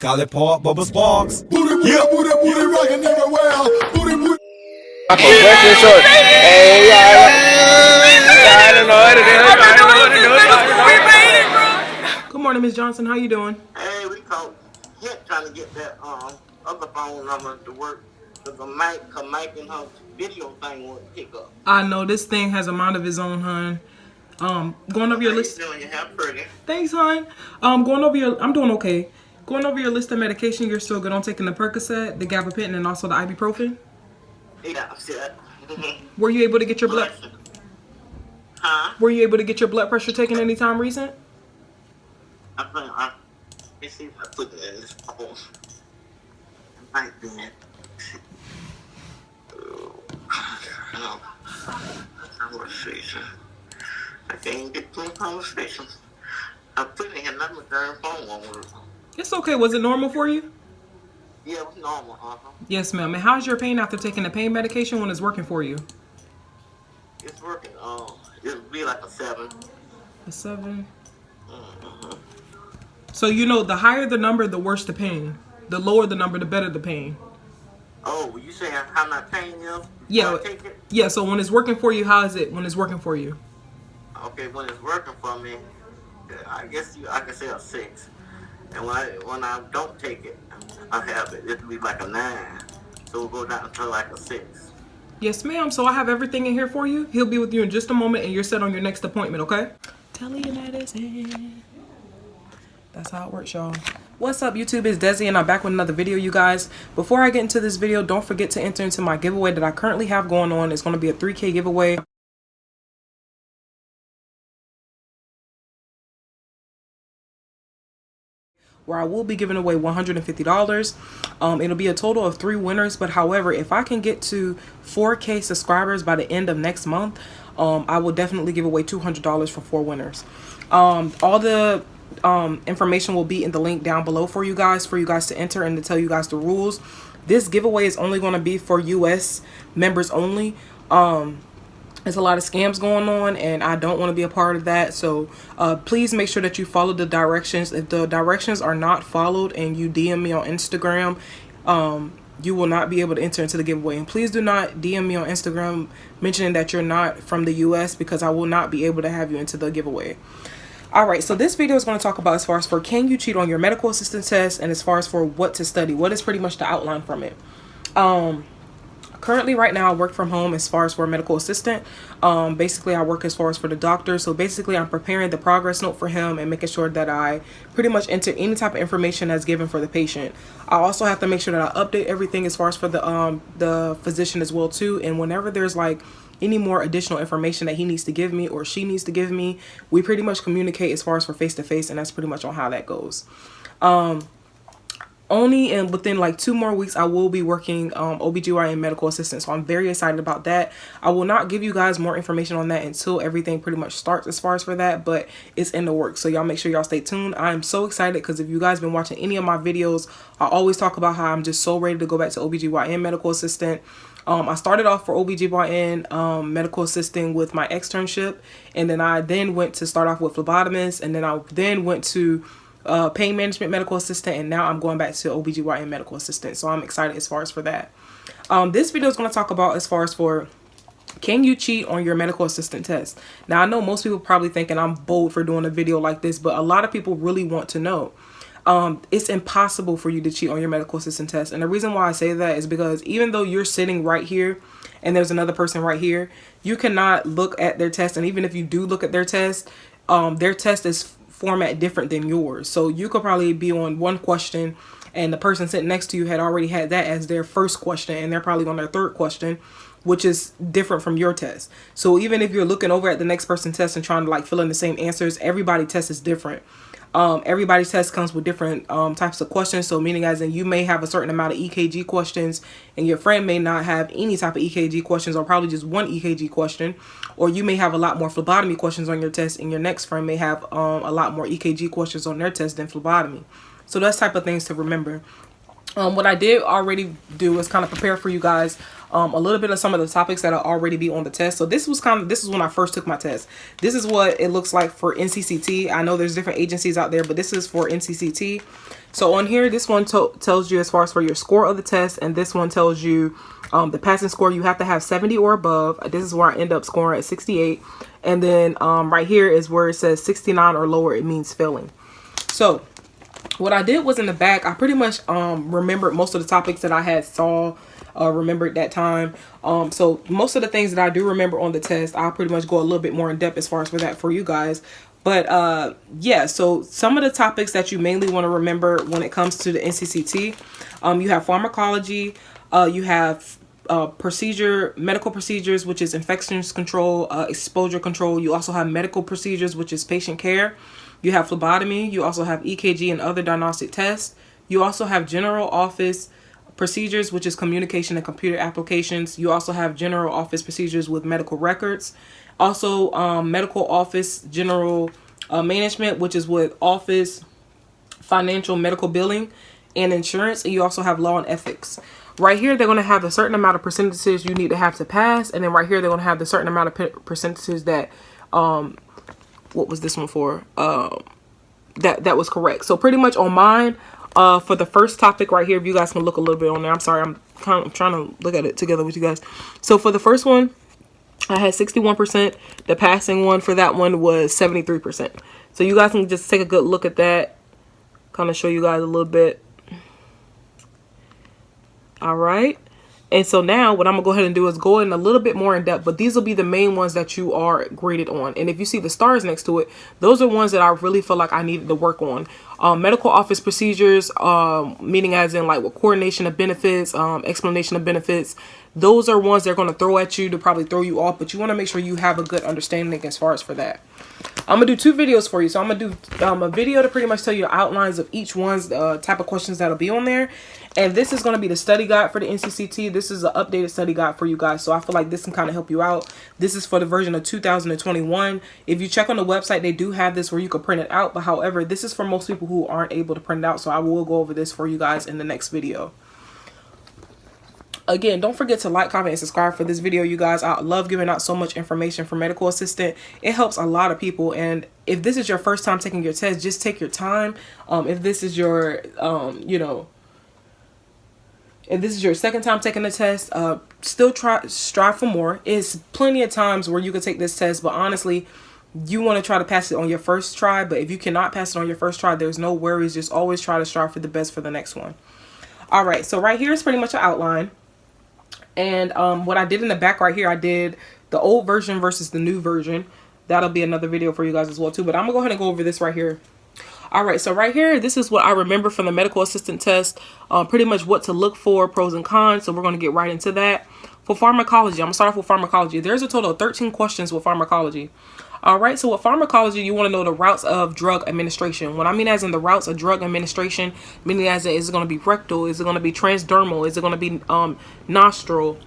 Call it Park Bubba Sparks. Booty, booty, booty, booty, rockin' everywhere. Booty, booty. Hey, I don't know what to do. Good morning, Miss Johnson. How you doing? Hey, we called Hint trying to get that other phone number to work. Cause the Mike and her video thing won't pick up. I know this thing has a mind of its own, hon. Going over your list. How you doing? You have pretty. Thanks, hon. Going over your. I'm doing okay. Going over your list of medication. You're still good on taking the Percocet, the gabapentin, and also the ibuprofen. Yeah, I'm set. Were you able to get your blood? Huh? Were you able to get your blood pressure taken anytime recent? Let me see if I put it in this phone. It might be it. No. Conversation. I can't get through conversations. I put it in here, not my darn phone won't work. It's okay. Was it normal for you? Yeah, it was normal, Yes, ma'am. And how's your pain after taking the pain medication when it's working for you? It's working. It'll be like a 7. A 7. Mm-hmm. So you know, the higher the number, the worse the pain. The lower the number, the better the pain. Oh, you saying how my pain is? Yeah. I take it? Yeah. So when it's working for you, how is it when it's working for you? Okay, when it's working for me, I guess I can say a 6. And when I don't take it, I have it. It'll be like a 9. So we'll go down to like a 6. Yes, ma'am. So I have everything in here for you. He'll be with you in just a moment, and you're set on your next appointment, okay? Telemedicine. That's how it works, y'all. What's up, YouTube? It's Desi, and I'm back with another video, you guys. Before I get into this video, don't forget to enter into my giveaway that I currently have going on. It's going to be a 3K giveaway. Where I will be giving away $150. It'll be a total of 3 winners, but however, if I can get to 4K subscribers by the end of next month, I will definitely give away $200 for 4 winners. All the information will be in the link down below for you guys to enter and to tell you guys the rules. This giveaway is only going to be for US members only. There's a lot of scams going on, and I don't want to be a part of that. So please make sure that you follow the directions. If the directions are not followed and you DM me on Instagram, you will not be able to enter into the giveaway. And please do not DM me on Instagram mentioning that you're not from the US, because I will not be able to have you into the giveaway. All right, so this video is going to talk about as far as for can you cheat on your medical assistant test, and as far as for what to study, what is pretty much the outline from it. Currently right now I work from home as far as for a medical assistant. Basically I work as far as for the doctor. So basically I'm preparing the progress note for him and making sure that I pretty much enter any type of information that's given for the patient. I also have to make sure that I update everything as far as for the physician as well too. And whenever there's like any more additional information that he needs to give me or she needs to give me, we pretty much communicate as far as for face-to-face, and that's pretty much on how that goes. Only and within like 2 more weeks I will be working OBGYN medical assistant, so I'm very excited about that. I will not give you guys more information on that until everything pretty much starts as far as for that, but it's in the works, so y'all make sure y'all stay tuned. I'm so excited because if you guys been watching any of my videos, I always talk about how I'm just so ready to go back to OBGYN medical assistant. I started off for OBGYN medical assisting with my externship, and then I went to start off with phlebotomist, and then I went to pain management medical assistant, and now I'm going back to OBGYN medical assistant. So I'm excited as far as for that. This video is going to talk about as far as for can you cheat on your medical assistant test. Now I know most people probably thinking I'm bold for doing a video like this, but a lot of people really want to know. It's impossible for you to cheat on your medical assistant test. And the reason why I say that is because even though you're sitting right here and there's another person right here, you cannot look at their test. And even if you do look at their test is format different than yours. So you could probably be on one question and the person sitting next to you had already had that as their first question, and they're probably on their 3rd question, which is different from your test. So even if you're looking over at the next person's test and trying to like fill in the same answers, everybody's test is different. Everybody's test comes with different types of questions. So meaning as in you may have a certain amount of EKG questions and your friend may not have any type of EKG questions, or probably just one EKG question. Or you may have a lot more phlebotomy questions on your test, and your next friend may have a lot more EKG questions on their test than phlebotomy. So that's type of things to remember. What I did already do is kind of prepare for you guys a little bit of some of the topics that will already be on the test. So this is when I first took my test. This is what it looks like for NCCT. I know there's different agencies out there, but this is for NCCT. So on here, this one tells you as far as for your score of the test, and this one tells you the passing score. You have to have 70 or above. This is where I end up scoring at 68. And then right here is where it says 69 or lower. It means failing. So what I did was in the back, I pretty much remembered most of the topics that I had remembered that time. So most of the things that I do remember on the test, I'll pretty much go a little bit more in depth as far as for that for you guys. But yeah, so some of the topics that you mainly want to remember when it comes to the NCCT, you have pharmacology, you have medical procedures, which is infections control, exposure control. You also have medical procedures, which is patient care. You have phlebotomy. You also have EKG and other diagnostic tests. You also have general office procedures, which is communication and computer applications. You also have general office procedures with medical records. Also, medical office general management, which is with office, financial, medical billing, and insurance. And you also have law and ethics. Right here, they're going to have a certain amount of percentages you need to have to pass. And then right here, they're going to have the certain amount of percentages that, what was this one for? That was correct. So pretty much on mine, for the first topic right here, if you guys can look a little bit on there. I'm sorry, I'm trying to look at it together with you guys. So for the first one, I had 61%. The passing one for that one was 73%. So you guys can just take a good look at that. Kind of show you guys a little bit. All right. And so now what I'm going to go ahead and do is go in a little bit more in depth, but these will be the main ones that you are graded on. And if you see the stars next to it, those are ones that I really feel like I needed to work on. Medical office procedures, meaning as in like with coordination of benefits, explanation of benefits. Those are ones they're going to throw at you to probably throw you off, but you want to make sure you have a good understanding as far as for that. I'm going to do 2 videos for you. So I'm going to do a video to pretty much tell you the outlines of each one's type of questions that'll be on there. And this is going to be the study guide for the NCCT. This is an updated study guide for you guys. So I feel like this can kind of help you out. This is for the version of 2021. If you check on the website, they do have this where you can print it out. But however, this is for most people who aren't able to print it out. So I will go over this for you guys in the next video. Again, don't forget to like, comment, and subscribe for this video, you guys. I love giving out so much information for medical assistant. It helps a lot of people. And if this is your first time taking your test, just take your time. If this is your, if this is your second time taking the test, still strive for more. It's plenty of times where you can take this test, but honestly, you want to try to pass it on your first try. But if you cannot pass it on your first try, there's no worries. Just always try to strive for the best for the next one. All right, so right here is pretty much an outline. And what I did in the back right here, I did the old version versus the new version. That'll be another video for you guys as well too. But I'm gonna go ahead and go over this right here. All right, so right here, this is what I remember from the medical assistant test. Pretty much what to look for, pros and cons. So we're gonna get right into that. For pharmacology, I'm gonna start off with pharmacology. There's a total of 13 questions with pharmacology. All right, so with pharmacology, you want to know the routes of drug administration. When I mean as in the routes of drug administration, meaning as in, is it going to be rectal? Is it going to be transdermal? Is it going to be nostril?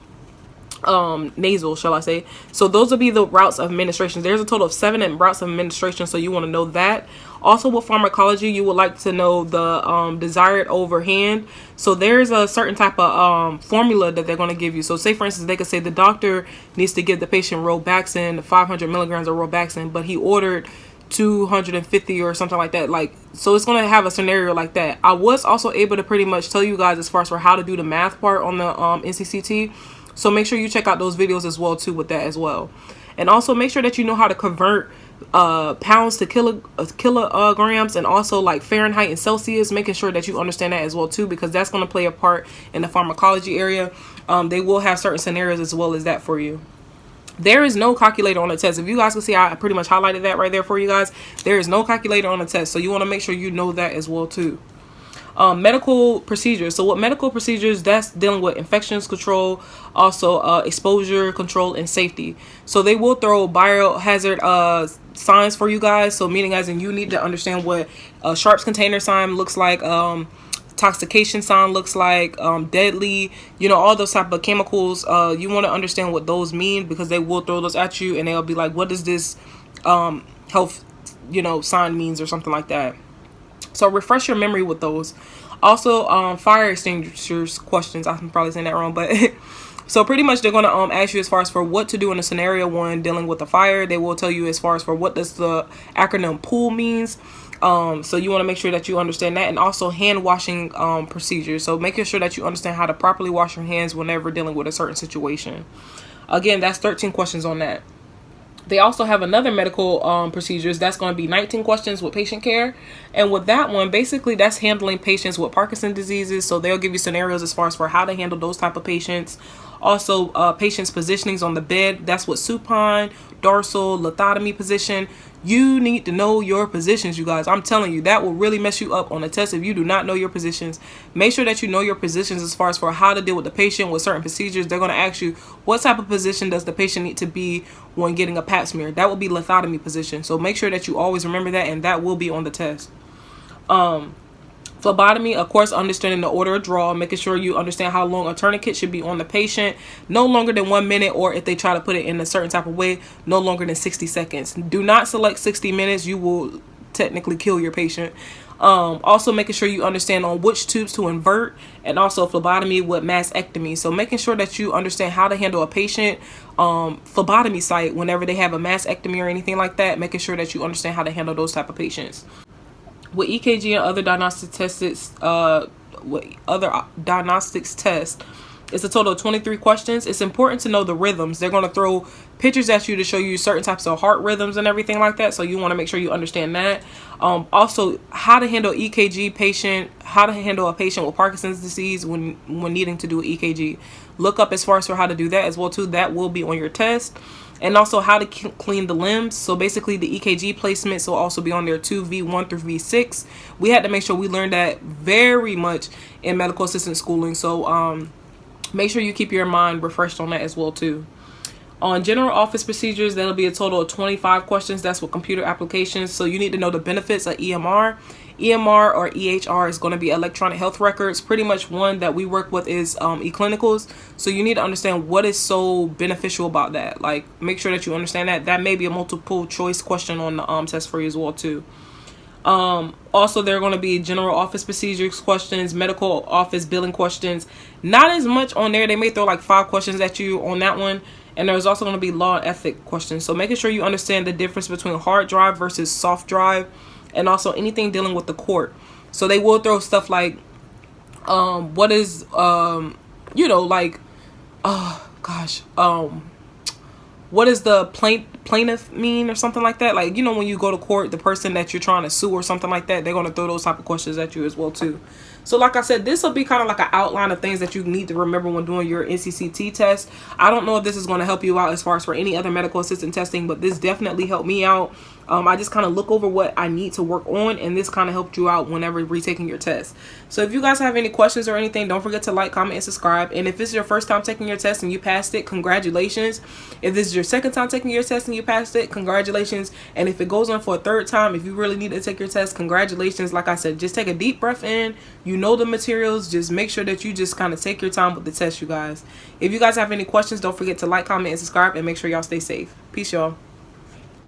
Nasal, shall I say. So those will be the routes of administration. There's a total of 7 routes of administration, so you want to know that. Also with pharmacology, you would like to know the desired overhand. So there's a certain type of formula that they're going to give you. So say for instance, they could say the doctor needs to give the patient Robaxin, 500 milligrams of Robaxin, but he ordered 250 or something like that. Like, so it's going to have a scenario like that. I was also able to pretty much tell you guys as far as for how to do the math part on the NCCT. So make sure you check out those videos as well too with that as well. And also make sure that you know how to convert pounds to kilograms, and also like Fahrenheit and Celsius, making sure that you understand that as well too, because that's going to play a part in the pharmacology area. They will have certain scenarios as well as that for you. There is no calculator on the test. If you guys can see, I pretty much highlighted that right there for you guys. There is no calculator on the test, so you want to make sure you know that as well too. Medical procedures. So what medical procedures, that's dealing with infections control, also exposure control and safety. So they will throw biohazard signs for you guys. So meaning as in you need to understand what Sharps container sign looks like, intoxication sign looks like, deadly, you know, all those type of chemicals. You want to understand what those mean, because they will throw those at you and they'll be like, what does this health, you know, sign means or something like that. So refresh your memory with those. Also, fire extinguishers questions. I'm probably saying that wrong, but So pretty much they're going to ask you as far as for what to do in a scenario one dealing with a fire. They will tell you as far as for what does the acronym POOL means. So you want to make sure that you understand that, and also hand washing procedures. So making sure that you understand how to properly wash your hands whenever dealing with a certain situation. Again, that's 13 questions on that. They also have another medical procedures. That's going to be 19 questions with patient care. And with that one, basically that's handling patients with Parkinson's diseases. So they'll give you scenarios as far as for how to handle those type of patients. Also, patients' positionings on the bed. That's what supine, dorsal, lithotomy position. You need to know your positions, you guys. I'm telling you, that will really mess you up on a test if you do not know your positions. Make sure that you know your positions as far as for how to deal with the patient with certain procedures. They're going to ask you what type of position does the patient need to be when getting a pap smear. That will be lithotomy position. So make sure that you always remember that, and that will be on the test. Phlebotomy, of course, understanding the order of draw, making sure you understand how long a tourniquet should be on the patient, no longer than 1 minute, or if they try to put it in a certain type of way, no longer than 60 seconds. Do not select 60 minutes. You will technically kill your patient. Also making sure you understand on which tubes to invert, and also phlebotomy with mastectomy. So making sure that you understand how to handle a patient phlebotomy site whenever they have a mastectomy or anything like that, making sure that you understand how to handle those type of patients. With EKG and other diagnostics tests, it's a total of 23 questions. It's important to know the rhythms. They're going to throw pictures at you to show you certain types of heart rhythms and everything like that. So you want to make sure you understand that. Also, how to handle EKG patient, how to handle a patient with Parkinson's disease when needing to do an EKG. Look up as far as for how to do that as well too. That will be on your test. And also how to clean the limbs. So basically the EKG placements will also be on there too, V1 through V6. We had to make sure we learned that very much in medical assistant schooling. So make sure you keep your mind refreshed on that as well too. On general office procedures, that'll be a total of 25 questions. That's with computer applications. So you need to know the benefits of EMR. EMR or EHR is going to be electronic health records. Pretty much one that we work with is eClinicals. So you need to understand what is so beneficial about that. Like, make sure that you understand that. That may be a multiple choice question on the test for you as well too. Also, there are going to be general office procedures questions, medical office billing questions. Not as much on there. They may throw like 5 questions at you on that one. And there's also going to be law and ethic questions. So making sure you understand the difference between hard drive versus soft drive, and also anything dealing with the court. So they will throw stuff like, what is, what does the plaintiff mean or something like that? Like, when you go to court, the person that you're trying to sue or something like that, they're going to throw those type of questions at you as well too. So like I said, this will be kind of like an outline of things that you need to remember when doing your NCCT test. I don't know if this is going to help you out as far as for any other medical assistant testing, but this definitely helped me out. I just kind of look over what I need to work on, and this kind of helped you out whenever retaking your test. So if you guys have any questions or anything, don't forget to like, comment, and subscribe. And if this is your first time taking your test and you passed it, congratulations. If this is your second time taking your test and you passed it, congratulations. And if it goes on for a third time, if you really need to take your test, congratulations. Like I said, just take a deep breath in. You know the materials. Just make sure that you just kind of take your time with the test, you guys. If you guys have any questions, don't forget to like, comment, and subscribe, and make sure y'all stay safe. Peace, y'all.